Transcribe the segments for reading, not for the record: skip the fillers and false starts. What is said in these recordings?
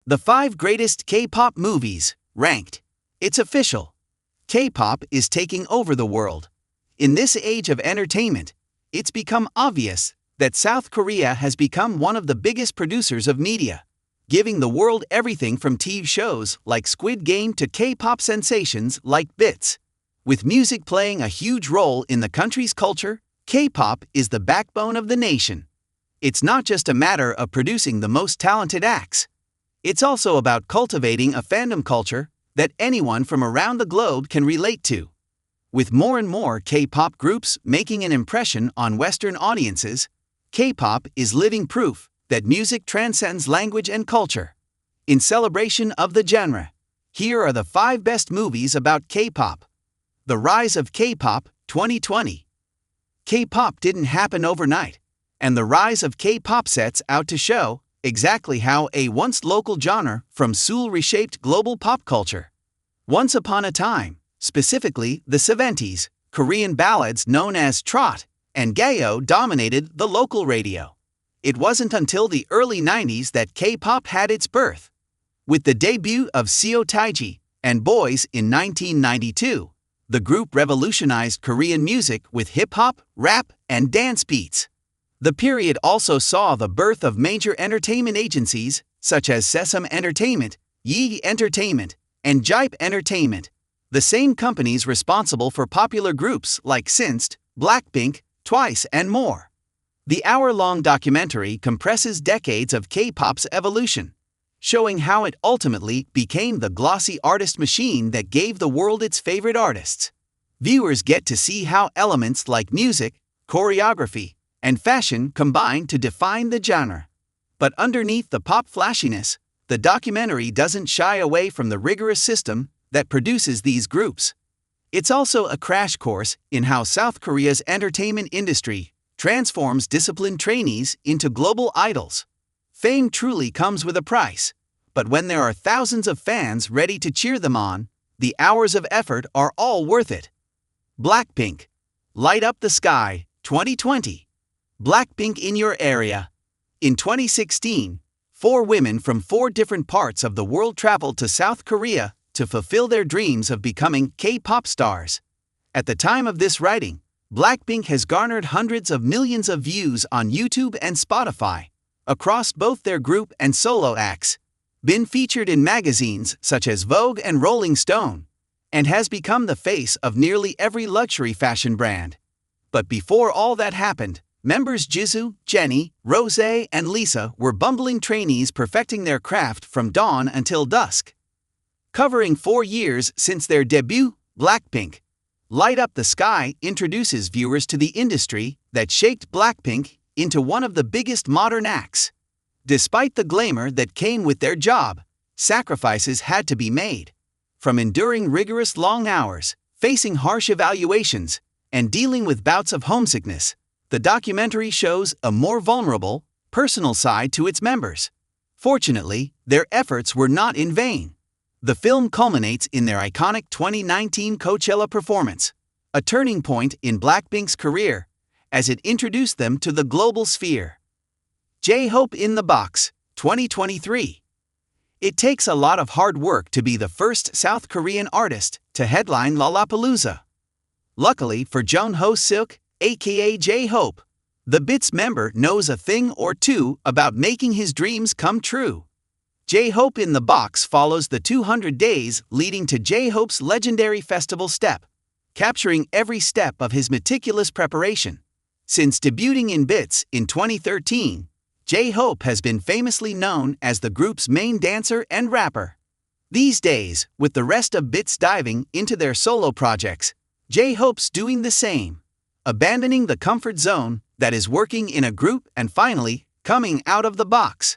The 5 greatest K-pop movies, ranked. It's official. K-pop is taking over the world. In this age of entertainment, it's become obvious that South Korea has become one of the biggest producers of media, giving the world everything from TV shows like Squid Game to K-pop sensations like BTS. With music playing a huge role in the country's culture, K-pop is the backbone of the nation. It's not just a matter of producing the most talented acts. It's also about cultivating a fandom culture that anyone from around the globe can relate to. With more and more K-pop groups making an impression on Western audiences, K-pop is living proof that music transcends language and culture. In celebration of the genre, here are the 5 best movies about K-pop. The Rise of K-pop, 2020. K-pop didn't happen overnight, and the rise of K-pop sets out to show exactly how a once local genre from Seoul reshaped global pop culture. Once upon a time, specifically the 70s, Korean ballads known as trot and gayo dominated the local radio. It wasn't until the early 90s that K-pop had its birth. With the debut of Seo Taiji and Boys in 1992, the group revolutionized Korean music with hip-hop, rap, and dance beats. The period also saw the birth of major entertainment agencies such as Sesame Entertainment, Yee Entertainment, and Jipe Entertainment, the same companies responsible for popular groups like Sinst, Blackpink, Twice, and more. The hour-long documentary compresses decades of K-pop's evolution, showing how it ultimately became the glossy artist machine that gave the world its favorite artists. Viewers get to see how elements like music, choreography, and fashion combine to define the genre. But underneath the pop flashiness, the documentary doesn't shy away from the rigorous system that produces these groups. It's also a crash course in how South Korea's entertainment industry transforms disciplined trainees into global idols. Fame truly comes with a price, but when there are thousands of fans ready to cheer them on, the hours of effort are all worth it. Blackpink. Light Up the Sky, 2020. Blackpink in your area. In 2016, 4 women from 4 different parts of the world traveled to South Korea to fulfill their dreams of becoming K-pop stars. At the time of this writing, Blackpink has garnered hundreds of millions of views on YouTube and Spotify, across both their group and solo acts, been featured in magazines such as Vogue and Rolling Stone, and has become the face of nearly every luxury fashion brand. But before all that happened, members Jisoo, Jennie, Rose, and Lisa were bumbling trainees perfecting their craft from dawn until dusk. Covering 4 years since their debut, Blackpink. Light Up the Sky introduces viewers to the industry that shaped Blackpink into one of the biggest modern acts. Despite the glamour that came with their job, sacrifices had to be made. From enduring rigorous long hours, facing harsh evaluations, and dealing with bouts of homesickness, the documentary shows a more vulnerable, personal side to its members. Fortunately, their efforts were not in vain. The film culminates in their iconic 2019 Coachella performance, a turning point in Blackpink's career, as it introduced them to the global sphere. J-Hope in the Box, 2023. It takes a lot of hard work to be the first South Korean artist to headline Lollapalooza. Luckily for Jung-ho Silk, aka J-Hope, the BTS member knows a thing or two about making his dreams come true. J-Hope in the Box follows the 200 days leading to J-Hope's legendary festival step, capturing every step of his meticulous preparation. Since debuting in BTS in 2013, J-Hope has been famously known as the group's main dancer and rapper. These days, with the rest of BTS diving into their solo projects, J-Hope's doing the same, abandoning the comfort zone that is working in a group and finally coming out of the box.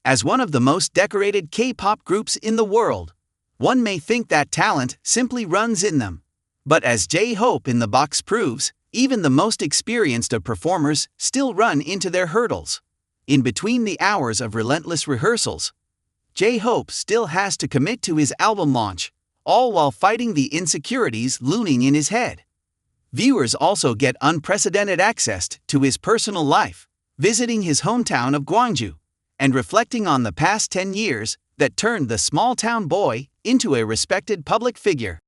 As one of the most decorated K-pop groups in the world, one may think that talent simply runs in them. But as J-Hope in the Box proves, even the most experienced of performers still run into their hurdles. In between the hours of relentless rehearsals, J-Hope still has to commit to his album launch, all while fighting the insecurities looming in his head. Viewers also get unprecedented access to his personal life, visiting his hometown of Gwangju, and reflecting on the past 10 years that turned the small town boy into a respected public figure.